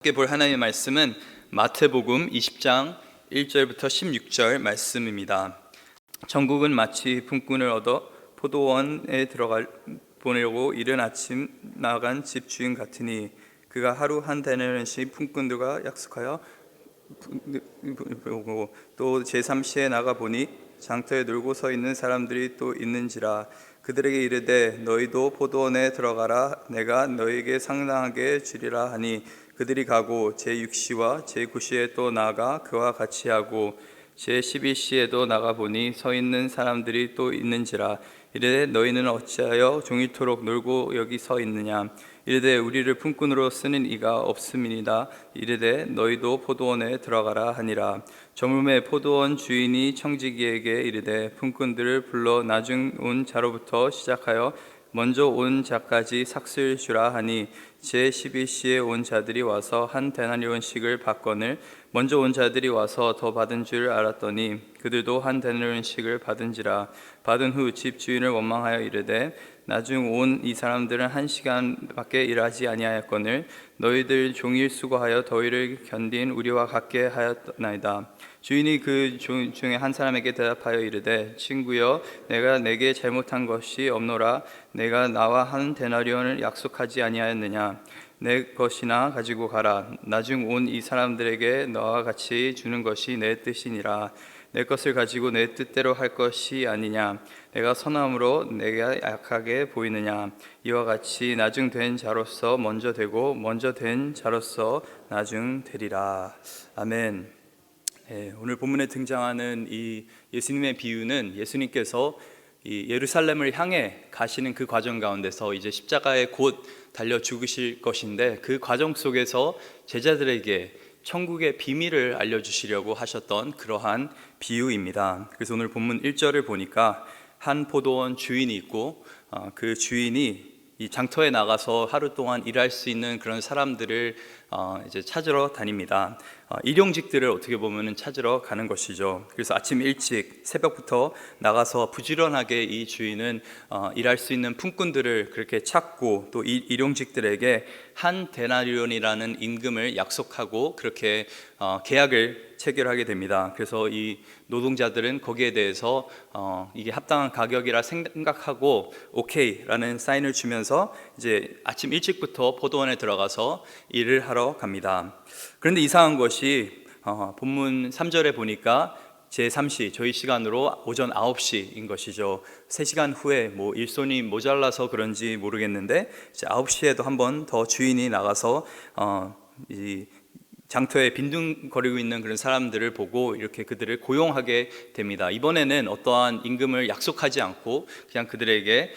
함께 볼 하나님의 말씀은 마태복음 20장 1절부터 16절 말씀입니다. 천국은 마치 품꾼을 얻어 포도원에 보내려고 이른 아침 나간 집 주인 같으니 그가 하루 한 데나리온씩 품꾼들과 약속하여 보고 또 제3시에 나가 보니 장터에 놀고 서 있는 사람들이 또 있는지라 그들에게 이르되 너희도 포도원에 들어가라 내가 너희에게 상당하게 주리라 하니 그들이 가고 제6시와 제9시에 또 나가 그와 같이 하고 제11시에도 나가 보니 서 있는 사람들이 또 있는지라 이르되 너희는 어찌하여 종일토록 놀고 여기 서 있느냐 이르되 우리를 품꾼으로 쓰는 이가 없음이니이다 이르되 너희도 포도원에 들어가라 하니라. 저물매 포도원 주인이 청지기에게 이르되 품꾼들을 불러 나중 온 자로부터 시작하여 먼저 온 자까지 삭슬 주라 하니 제11시에 온 자들이 와서 한 데나리온씩을 받거늘 먼저 온 자들이 와서 더 받은 줄 알았더니 그들도 한 데나리온씩을 받은지라. 받은 후 집주인을 원망하여 이르되 나중 온 이 사람들은 1시간밖에 일하지 아니하였거늘 너희들 종일 수고하여 더위를 견딘 우리와 같게 하였나이다. 주인이 그 중에 한 사람에게 대답하여 이르되 친구여 내가 내게 잘못한 것이 없노라. 내가 나와 한 데나리온을 약속하지 아니하였느냐. 내 것이나 가지고 가라. 나중 온 이 사람들에게 너와 같이 주는 것이 내 뜻이니라. 내 것을 가지고 내 뜻대로 할 것이 아니냐. 내가 선함으로 내가 약하게 보이느냐. 이와 같이 나중 된 자로서 먼저 되고 먼저 된 자로서 나중 되리라. 아멘. 오늘 본문에 등장하는 이 예수님의 비유는 예수님께서 이 예루살렘을 향해 가시는 그 과정 가운데서 이제 십자가에 곧 달려 죽으실 것인데 그 과정 속에서 제자들에게 천국의 비밀을 알려주시려고 하셨던 그러한 비유입니다. 그래서 오늘 본문 1절을 보니까 한 포도원 주인이 있고 그 주인이 이 장터에 나가서 하루 동안 일할 수 있는 그런 사람들을 이제 찾으러 다닙니다. 일용직들을 어떻게 보면은 찾으러 가는 것이죠. 그래서 아침 일찍 새벽부터 나가서 부지런하게 이 주인은 일할 수 있는 품꾼들을 그렇게 찾고 또 이 일용직들에게 한 데나리온이라는 임금을 약속하고 그렇게 계약을 체결하게 됩니다. 그래서 이 노동자들은 거기에 대해서 이게 합당한 가격이라 생각하고 오케이라는 사인을 주면서 이제 아침 일찍부터 포도원에 들어가서 일을 하러 갑니다. 그런데 이상한 것이 본문 3절에 보니까 제3시, 저희 시간으로 오전 9시인 것이죠. 3시간 후에 뭐 일손이 모자라서 그런지 모르겠는데 이제 9시에도 한 번 더 주인이 나가서 이 장터에 빈둥거리고 있는 그런 사람들을 보고 이렇게 그들을 고용하게 됩니다. 이번에는 어떠한 임금을 약속하지 않고 그냥 그들에게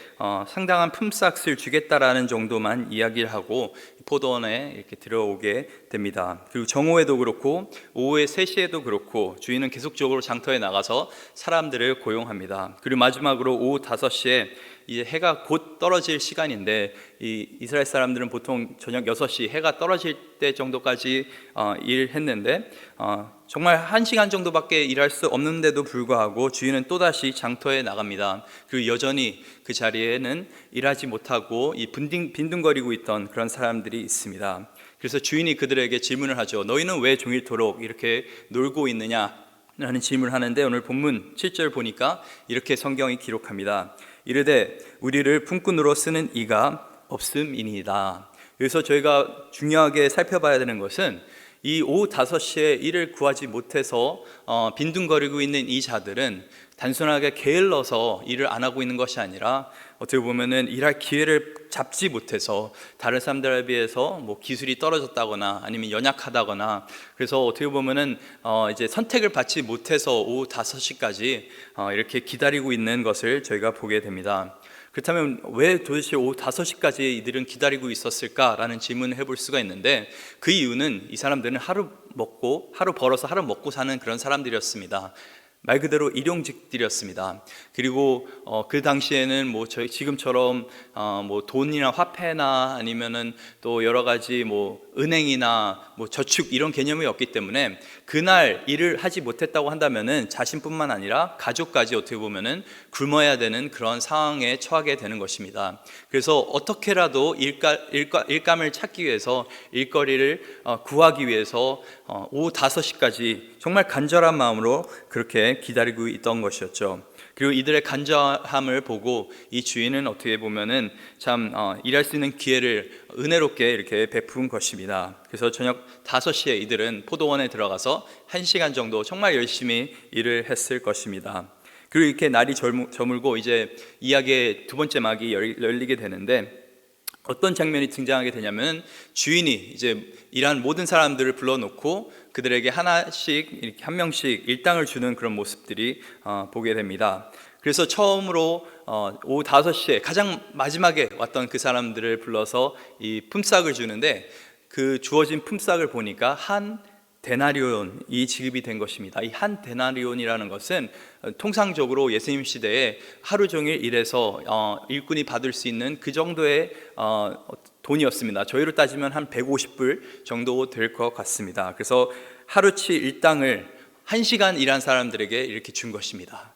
상당한 품삯을 주겠다라는 정도만 이야기를 하고 포도원에 이렇게 들어오게 됩니다. 그리고 정오에도 그렇고 오후에 3시에도 그렇고 주인은 계속적으로 장터에 나가서 사람들을 고용합니다. 그리고 마지막으로 오후 5시에 이제 해가 곧 떨어질 시간인데 이 이스라엘 사람들은 보통 저녁 6시 해가 떨어질 때 정도까지 일했는데 정말 1시간 정도밖에 일할 수 없는데도 불구하고 주인은 또다시 장터에 나갑니다. 그리고 여전히 그 자리에는 일하지 못하고 이 빈둥거리고 있던 그런 사람들이 있습니다. 그래서 주인이 그들에게 질문을 하죠. 너희는 왜 종일토록 이렇게 놀고 있느냐? 라는 질문을 하는데 오늘 본문 7절 보니까 이렇게 성경이 기록합니다. 이르되 우리를 품꾼으로 쓰는 이가 없음이니이다. 그래서 저희가 중요하게 살펴봐야 되는 것은 이 오후 5시에 일을 구하지 못해서 빈둥거리고 있는 이 자들은 단순하게 게을러서 일을 안 하고 있는 것이 아니라 어떻게 보면은 일할 기회를 잡지 못해서 다른 사람들에 비해서 뭐 기술이 떨어졌다거나 아니면 연약하다거나 그래서 어떻게 보면은 이제 선택을 받지 못해서 오후 5시까지 이렇게 기다리고 있는 것을 저희가 보게 됩니다. 그렇다면 왜 도대체 오후 5시까지 이들은 기다리고 있었을까라는 질문을 해볼 수가 있는데 그 이유는 이 사람들은 하루 벌어서 하루 먹고 사는 그런 사람들이었습니다. 말 그대로 일용직들이었습니다. 그리고 그 당시에는 뭐 저희 지금처럼 뭐 돈이나 화폐나 아니면은 또 여러 가지 뭐 은행이나 뭐 저축 이런 개념이 없기 때문에 그날 일을 하지 못했다고 한다면은 자신뿐만 아니라 가족까지 어떻게 보면은 굶어야 되는 그런 상황에 처하게 되는 것입니다. 그래서 어떻게라도 일감을 찾기 위해서 일거리를 구하기 위해서 오후 5시까지 정말 간절한 마음으로 그렇게 기다리고 있던 것이었죠. 그리고 이들의 간절함을 보고 이 주인은 어떻게 보면은 참 일할 수 있는 기회를 은혜롭게 이렇게 베푼 것입니다. 그래서 저녁 5시에 이들은 포도원에 들어가서 1시간 정도 정말 열심히 일을 했을 것입니다. 그리고 이렇게 날이 저물고 이제 이야기의 두 번째 막이 열리게 되는데, 어떤 장면이 등장하게 되냐면 주인이 이제 일한 모든 사람들을 불러놓고 그들에게 하나씩 이렇게 한 명씩 일당을 주는 그런 모습들이 보게 됩니다. 그래서 처음으로 오후 5시에 가장 마지막에 왔던 그 사람들을 불러서 이 품삯을 주는데, 그 주어진 품삯을 보니까 한 데나리온이 지급이 된 것입니다. 이 한 데나리온이라는 것은 통상적으로 예수님 시대에 하루 종일 일해서 일꾼이 받을 수 있는 그 정도의 돈이었습니다. 저희로 따지면 한 150불 정도 될 것 같습니다. 그래서 하루치 일당을 1시간 일한 사람들에게 이렇게 준 것입니다.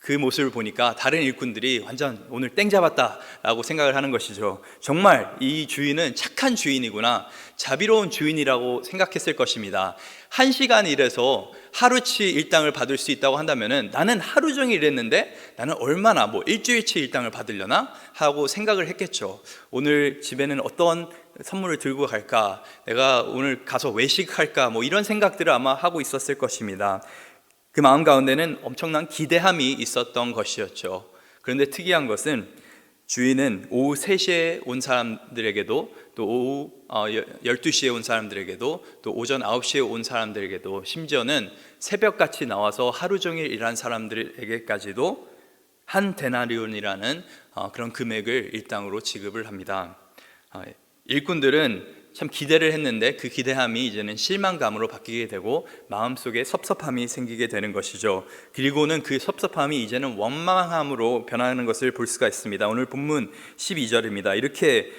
그 모습을 보니까 다른 일꾼들이 완전 오늘 땡 잡았다라고 생각을 하는 것이죠. 정말 이 주인은 착한 주인이구나, 자비로운 주인이라고 생각했을 것입니다. 1시간 일해서 하루치 일당을 받을 수 있다고 한다면은 나는 하루 종일 일했는데 나는 얼마나 뭐 일주일치 일당을 받으려나 하고 생각을 했겠죠. 오늘 집에는 어떤 선물을 들고 갈까, 내가 오늘 가서 외식할까, 뭐 이런 생각들을 아마 하고 있었을 것입니다. 그 마음 가운데는 엄청난 기대함이 있었던 것이었죠. 그런데 특이한 것은 주인은 오후 3시에 온 사람들에게도, 또 오후 12시에 온 사람들에게도, 또 오전 9시에 온 사람들에게도, 심지어는 새벽같이 나와서 하루 종일 일한 사람들에게까지도 한 데나리온이라는 그런 금액을 일당으로 지급을 합니다. 일꾼들은 참 기대를 했는데 그 기대함이 이제는 실망감으로 바뀌게 되고 마음속에 섭섭함이 생기게 되는 것이죠. 그리고는 그 섭섭함이 이제는 원망함으로 변하는 것을 볼 수가 있습니다. 오늘 본문 12절입니다. 이렇게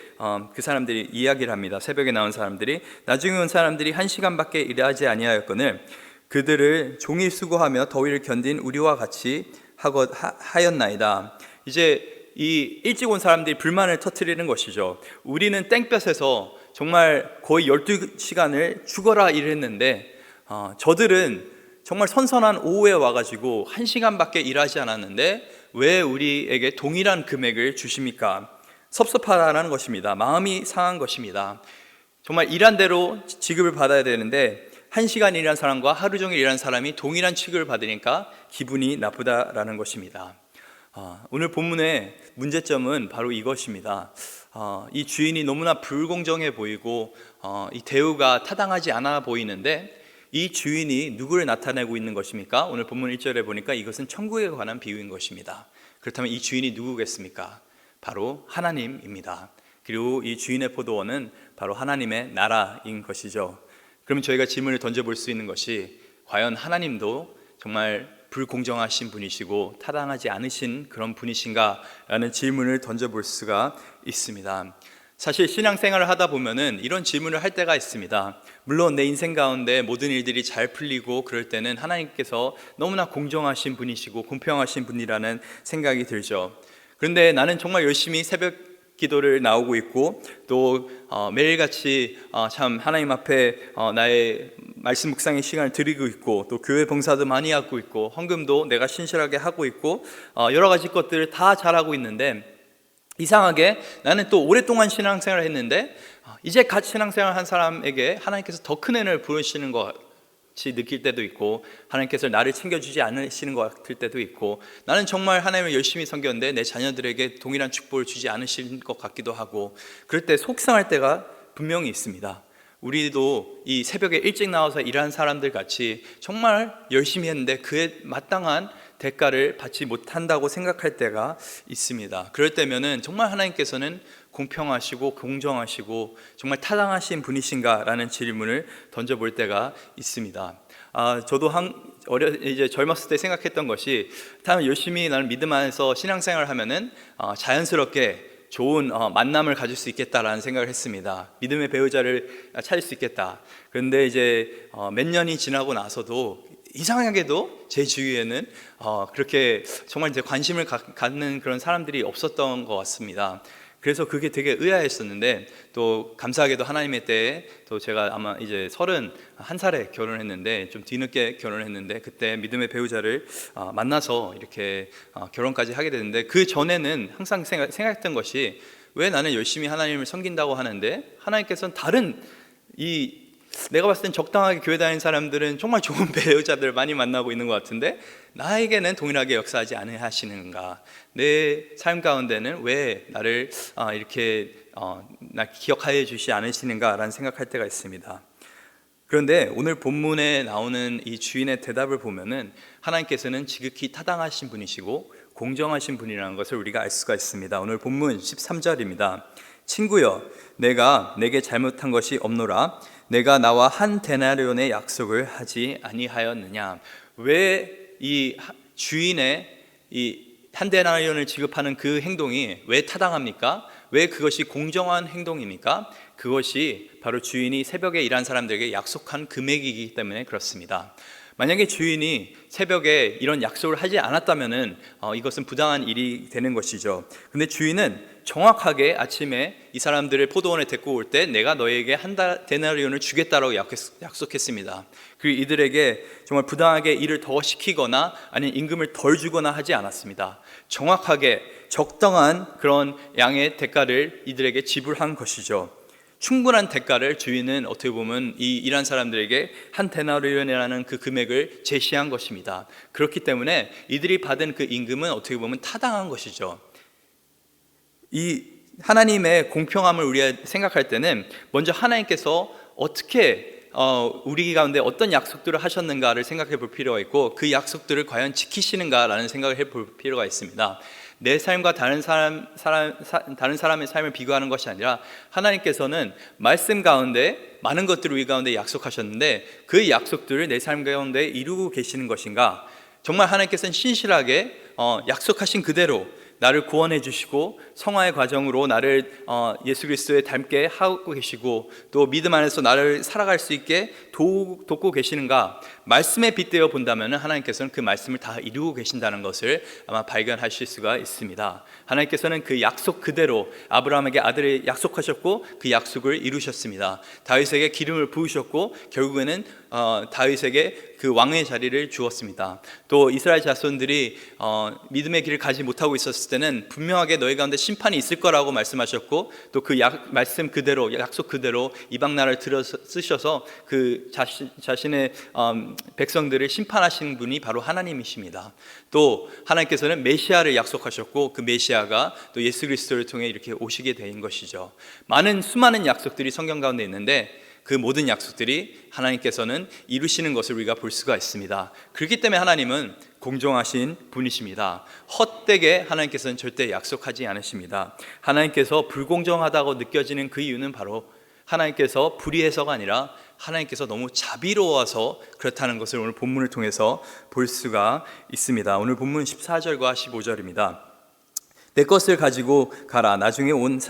그 사람들이 이야기를 합니다. 새벽에 나온 사람들이, 나중에 온 사람들이 1시간밖에 일하지 아니하였거늘 그들을 종일 수고하며 더위를 견딘 우리와 같이 하였나이다. 이제 이 일찍 온 사람들이 불만을 터뜨리는 것이죠. 우리는 땡볕에서 정말 거의 12시간을 죽어라 일했는데 저들은 정말 선선한 오후에 와가지고 1시간밖에 일하지 않았는데 왜 우리에게 동일한 금액을 주십니까? 섭섭하다는 것입니다. 마음이 상한 것입니다. 정말 일한 대로 지급을 받아야 되는데 1시간 일한 사람과 하루 종일 일한 사람이 동일한 취급을 받으니까 기분이 나쁘다라는 것입니다. 오늘 본문의 문제점은 바로 이것입니다. 이 주인이 너무나 불공정해 보이고 이 대우가 타당하지 않아 보이는데 이 주인이 누구를 나타내고 있는 것입니까? 오늘 본문 1절에 보니까 이것은 천국에 관한 비유인 것입니다. 그렇다면 이 주인이 누구겠습니까? 바로 하나님입니다. 그리고 이 주인의 포도원은 바로 하나님의 나라인 것이죠. 그러면 저희가 질문을 던져볼 수 있는 것이, 과연 하나님도 정말 불공정하신 분이시고 타당하지 않으신 그런 분이신가? 라는 질문을 던져볼 수가 있습니다. 사실 신앙생활을 하다 보면은 이런 질문을 할 때가 있습니다. 물론 내 인생 가운데 모든 일들이 잘 풀리고 그럴 때는 하나님께서 너무나 공정하신 분이시고 공평하신 분이라는 생각이 들죠. 그런데 나는 정말 열심히 새벽 기도를 나오고 있고 또 매일같이 참 하나님 앞에 나의 말씀 묵상의 시간을 드리고 있고 또 교회 봉사도 많이 하고 있고 헌금도 내가 신실하게 하고 있고 여러 가지 것들을 다 잘하고 있는데, 이상하게 나는 또 오랫동안 신앙생활을 했는데 이제 갓 신앙생활 한 사람에게 하나님께서 더 큰 은혜를 부으시는 것 같이 느낄 때도 있고, 하나님께서 나를 챙겨주지 않으시는 것 같을 때도 있고, 나는 정말 하나님을 열심히 섬겼는데 내 자녀들에게 동일한 축복을 주지 않으신 것 같기도 하고, 그럴 때 속상할 때가 분명히 있습니다. 우리도 이 새벽에 일찍 나와서 일하는 사람들 같이 정말 열심히 했는데 그에 마땅한 대가를 받지 못한다고 생각할 때가 있습니다. 그럴 때면은 정말 하나님께서는 공평하시고 공정하시고 정말 타당하신 분이신가? 라는 질문을 던져볼 때가 있습니다. 저도 이제 젊었을 때 생각했던 것이, 다음 열심히 나는 믿음 안에서 신앙생활을 하면은 자연스럽게 좋은 만남을 가질 수 있겠다라는 생각을 했습니다. 믿음의 배우자를 찾을 수 있겠다. 그런데 이제 몇 년이 지나고 나서도 이상하게도 제 주위에는 그렇게 정말 이제 관심을 갖는 그런 사람들이 없었던 것 같습니다. 그래서 그게 되게 의아했었는데, 또 감사하게도 하나님의 때에 또 제가 아마 이제 31살에 결혼했는데, 좀 뒤늦게 결혼을 했는데, 그때 믿음의 배우자를 만나서 이렇게 결혼까지 하게 됐는데, 그 전에는 항상 생각했던 것이, 왜 나는 열심히 하나님을 섬긴다고 하는데 하나님께서는 다른 내가 봤을 땐 적당하게 교회 다니는 사람들은 정말 좋은 배우자들을 많이 만나고 있는 것 같은데 나에게는 동일하게 역사하지 않으시는가, 내 삶 가운데는 왜 나를 이렇게 나 기억하여 주시지 않으시는가라는 생각할 때가 있습니다. 그런데 오늘 본문에 나오는 이 주인의 대답을 보면은 하나님께서는 지극히 타당하신 분이시고 공정하신 분이라는 것을 우리가 알 수가 있습니다. 오늘 본문 13절입니다. 친구여, 내가 내게 잘못한 것이 없노라. 내가 나와 한 데나리온의 약속을 하지 아니하였느냐. 왜 이 주인의 이 한 데나리온을 지급하는 그 행동이 왜 타당합니까? 왜 그것이 공정한 행동입니까? 그것이 바로 주인이 새벽에 일한 사람들에게 약속한 금액이기 때문에 그렇습니다. 만약에 주인이 새벽에 이런 약속을 하지 않았다면은 이것은 부당한 일이 되는 것이죠. 근데 주인은 정확하게 아침에 이 사람들을 포도원에 데리고 올 때 내가 너에게 한 데나리온을 주겠다라고 약속했습니다. 그리고 이들에게 정말 부당하게 일을 더 시키거나 아니면 임금을 덜 주거나 하지 않았습니다. 정확하게 적당한 그런 양의 대가를 이들에게 지불한 것이죠. 충분한 대가를 주인은 어떻게 보면 이 일한 사람들에게 한 데나리온이라는 그 금액을 제시한 것입니다. 그렇기 때문에 이들이 받은 그 임금은 어떻게 보면 타당한 것이죠. 이 하나님의 공평함을 우리가 생각할 때는 먼저 하나님께서 어떻게 우리 가운데 어떤 약속들을 하셨는가를 생각해 볼 필요가 있고, 그 약속들을 과연 지키시는가라는 생각을 해 볼 필요가 있습니다. 내 삶과 다른 사람의 삶을 비교하는 것이 아니라 하나님께서는 말씀 가운데 많은 것들을 우리 가운데 약속하셨는데 그 약속들을 내 삶 가운데 이루고 계시는 것인가? 정말 하나님께서는 신실하게 약속하신 그대로 나를 구원해 주시고 성화의 과정으로 나를 예수 그리스도에 닮게 하고 계시고 또 믿음 안에서 나를 살아갈 수 있게 돕고 계시는가? 말씀에 빗대어 본다면 하나님께서는 그 말씀을 다 이루고 계신다는 것을 아마 발견하실 수가 있습니다. 하나님께서는 그 약속 그대로 아브라함에게 아들을 약속하셨고 그 약속을 이루셨습니다. 다윗에게 기름을 부으셨고 결국에는 다윗에게 그 왕의 자리를 주었습니다. 또 이스라엘 자손들이 믿음의 길을 가지 못하고 있었을 때는 분명하게 너희 가운데 심판이 있을 거라고 말씀하셨고 또 그 말씀 그대로 약속 그대로 이방 나라를 들어 쓰셔서 그 자신의 백성들을 심판하시는 분이 바로 하나님이십니다. 또 하나님께서는 메시아를 약속하셨고 그 메시아가 또 예수 그리스도를 통해 이렇게 오시게 된 것이죠. 수많은 약속들이 성경 가운데 있는데 그 모든 약속들이 하나님께서는 이루시는 것을 우리가 볼 수가 있습니다. 그렇기 때문에 하나님은 공정하신 분이십니다. 헛되게 하나님께서는 절대 약속하지 않으십니다. 하나님께서 불공정하다고 느껴지는 그 이유는 바로 하나님께서 불의해서가 아니라 하나님께서 너무 자비로워서 그렇다는 것을 오늘 본문을 통해서 볼 수가 있습니다. 오늘 본문 14절과 15절입니다. 내 것을 가지고 가라. 나중에 온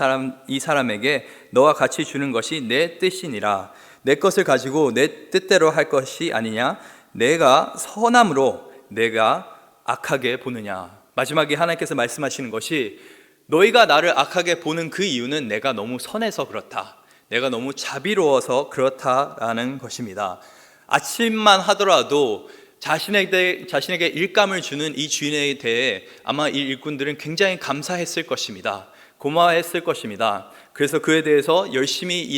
이 사람에게 너와 같이 주는 것이 내 뜻이니라. 내 것을 가지고 내 뜻대로 할 것이 아니냐. 내가 선함으로 내가 악하게 보느냐. 마지막에 하나님께서 말씀하시는 것이 너희가 나를 악하게 보는 그 이유는 내가 너무 선해서 그렇다. 내가 너무 자비로워서 그렇다라는 것입니다. 아침만 하더라도 자신에게 일감을 주는 이 주인에 대해 아마 이 일꾼들은 굉장히 감사했을 것입니다. 고마워했을 것입니다. 그래서 그에 대해서 열심히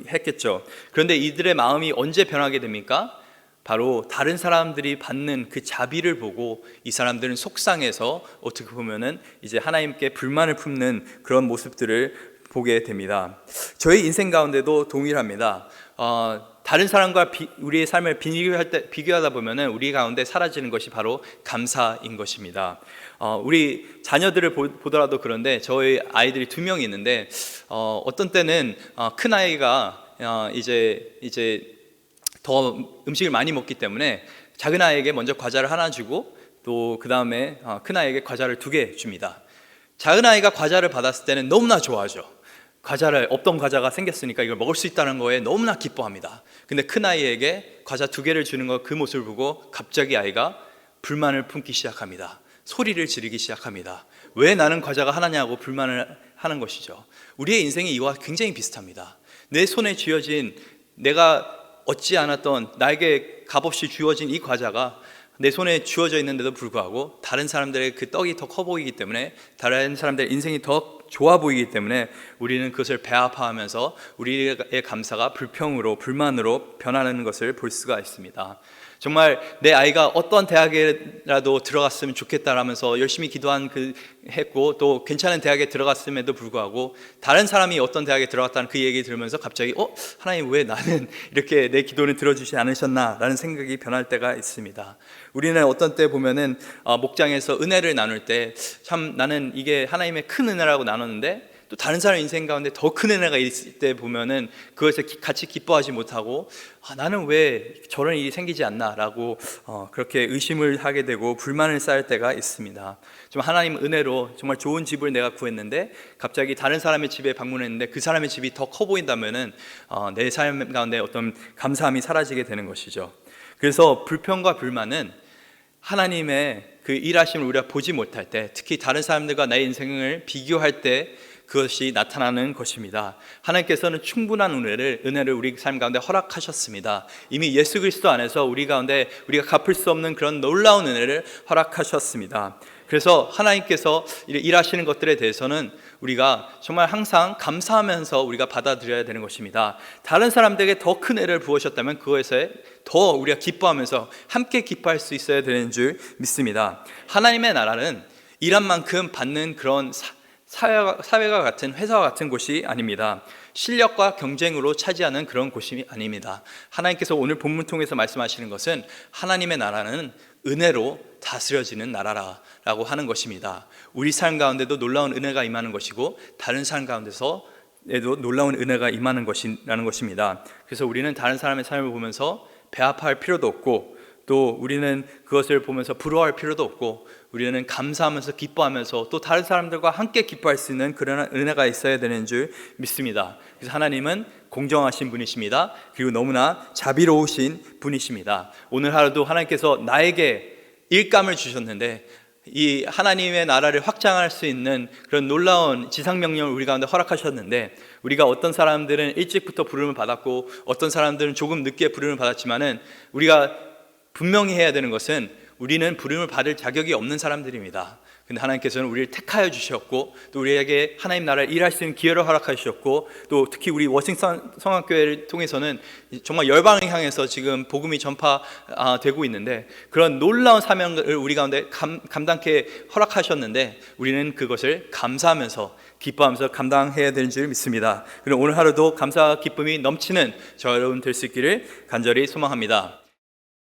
했겠죠. 그런데 이들의 마음이 언제 변하게 됩니까? 바로 다른 사람들이 받는 그 자비를 보고 이 사람들은 속상해서 어떻게 보면은 이제 하나님께 불만을 품는 그런 모습들을 보게 됩니다. 저희 인생 가운데도 동일합니다. 다른 사람과 우리의 삶을 비교하다 보면은 우리 가운데 사라지는 것이 바로 감사인 것입니다. 우리 자녀들을 보더라도 그런데 저희 아이들이 2명이 있는데 어떤 때는 큰 아이가 이제 더 음식을 많이 먹기 때문에 작은 아이에게 먼저 과자를 하나 주고 또 그 다음에 큰 아이에게 과자를 2개 줍니다. 작은 아이가 과자를 받았을 때는 너무나 좋아하죠. 없던 과자가 생겼으니까 이걸 먹을 수 있다는 거에 너무나 기뻐합니다. 근데 큰 아이에게 과자 2개를 주는 그 모습을 보고 갑자기 아이가 불만을 품기 시작합니다. 소리를 지르기 시작합니다. 왜 나는 과자가 하나냐고 불만을 하는 것이죠. 우리의 인생이 이와 굉장히 비슷합니다. 내 손에 쥐어진, 내가 얻지 않았던, 나에게 값없이 주어진 이 과자가 내 손에 주어져 있는데도 불구하고 다른 사람들의 그 떡이 더 커 보이기 때문에, 다른 사람들의 인생이 더 좋아 보이기 때문에 우리는 그것을 배아파하면서 우리의 감사가 불평으로, 불만으로 변하는 것을 볼 수가 있습니다. 정말 내 아이가 어떤 대학에라도 들어갔으면 좋겠다라면서 열심히 했고 또 괜찮은 대학에 들어갔음에도 불구하고 다른 사람이 어떤 대학에 들어갔다는 그 얘기 들으면서 갑자기 하나님 왜 나는 이렇게 내 기도를 들어주지 않으셨나 라는 생각이 변할 때가 있습니다. 우리는 어떤 때 보면은 목장에서 은혜를 나눌 때 참 나는 이게 하나님의 큰 은혜라고 나눴는데 또 다른 사람 인생 가운데 더 큰 은혜가 있을 때 보면은 그것을 같이 기뻐하지 못하고 나는 왜 저런 일이 생기지 않나 라고 그렇게 의심을 하게 되고 불만을 쌓을 때가 있습니다. 좀 하나님 은혜로 정말 좋은 집을 내가 구했는데 갑자기 다른 사람의 집에 방문했는데 그 사람의 집이 더 커 보인다면은 내 삶 가운데 어떤 감사함이 사라지게 되는 것이죠. 그래서 불평과 불만은 하나님의 그 일하심을 우리가 보지 못할 때, 특히 다른 사람들과 나의 인생을 비교할 때 그것이 나타나는 것입니다. 하나님께서는 충분한 은혜를 우리 삶 가운데 허락하셨습니다. 이미 예수 그리스도 안에서 우리 가운데 우리가 갚을 수 없는 그런 놀라운 은혜를 허락하셨습니다. 그래서 하나님께서 일하시는 것들에 대해서는 우리가 정말 항상 감사하면서 우리가 받아들여야 되는 것입니다. 다른 사람들에게 더 큰 은혜를 부으셨다면 그것에 더 우리가 기뻐하면서 함께 기뻐할 수 있어야 되는 줄 믿습니다. 하나님의 나라는 일한 만큼 받는 그런 사회와 같은, 회사와 같은 곳이 아닙니다. 실력과 경쟁으로 차지하는 그런 곳이 아닙니다. 하나님께서 오늘 본문 통해서 말씀하시는 것은 하나님의 나라는 은혜로 다스려지는 나라라고 하는 것입니다. 우리 삶 가운데도 놀라운 은혜가 임하는 것이고 다른 삶 가운데서에도 놀라운 은혜가 임하는 것이라는 것입니다. 그래서 우리는 다른 사람의 삶을 보면서 배아파할 필요도 없고 또 우리는 그것을 보면서 부러워할 필요도 없고 우리는 감사하면서 기뻐하면서 또 다른 사람들과 함께 기뻐할 수 있는 그런 은혜가 있어야 되는 줄 믿습니다. 그래서 하나님은 공정하신 분이십니다. 그리고 너무나 자비로우신 분이십니다. 오늘 하루도 하나님께서 나에게 일감을 주셨는데 이 하나님의 나라를 확장할 수 있는 그런 놀라운 지상명령을 우리 가운데 허락하셨는데 우리가 어떤 사람들은 일찍부터 부름을 받았고 어떤 사람들은 조금 늦게 부름을 받았지만은 우리가 분명히 해야 되는 것은 우리는 부름을 받을 자격이 없는 사람들입니다. 근데 하나님께서는 우리를 택하여 주셨고 또 우리에게 하나님 나라를 일할 수 있는 기회를 허락하셨고 또 특히 우리 워싱턴 성악교회를 통해서는 정말 열방을 향해서 지금 복음이 전파되고 있는데 그런 놀라운 사명을 우리 가운데 감당케 허락하셨는데 우리는 그것을 감사하면서 기뻐하면서 감당해야 되는 줄 믿습니다. 그럼 오늘 하루도 감사와 기쁨이 넘치는 저 여러분 될 수 있기를 간절히 소망합니다.